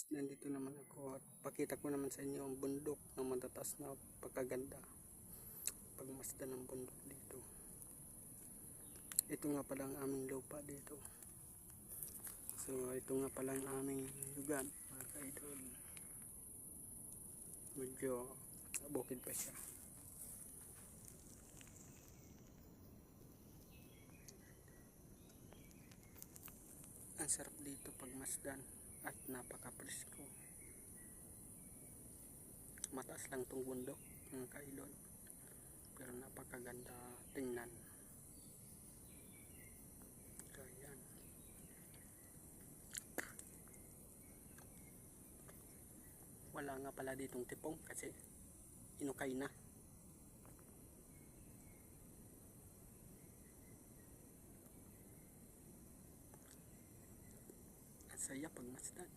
Nandito naman ako at pakita ko naman sa inyo ang bundok ng matataas na pagkaganda, pagmasdan ng bundok dito. Ito nga pala ang aming lupa dito. So ito nga pala ang aming lugar, mga ka-idol. Medyo bukid pa siya. Ang sarap dito pagmasdan at napaka-presko. Mataas lang tong bundok, mga ka-idol, pero napakaganda tingnan. So yan. Wala nga pala ditong tipong kasi inukay na. Ang saya pagmasdan.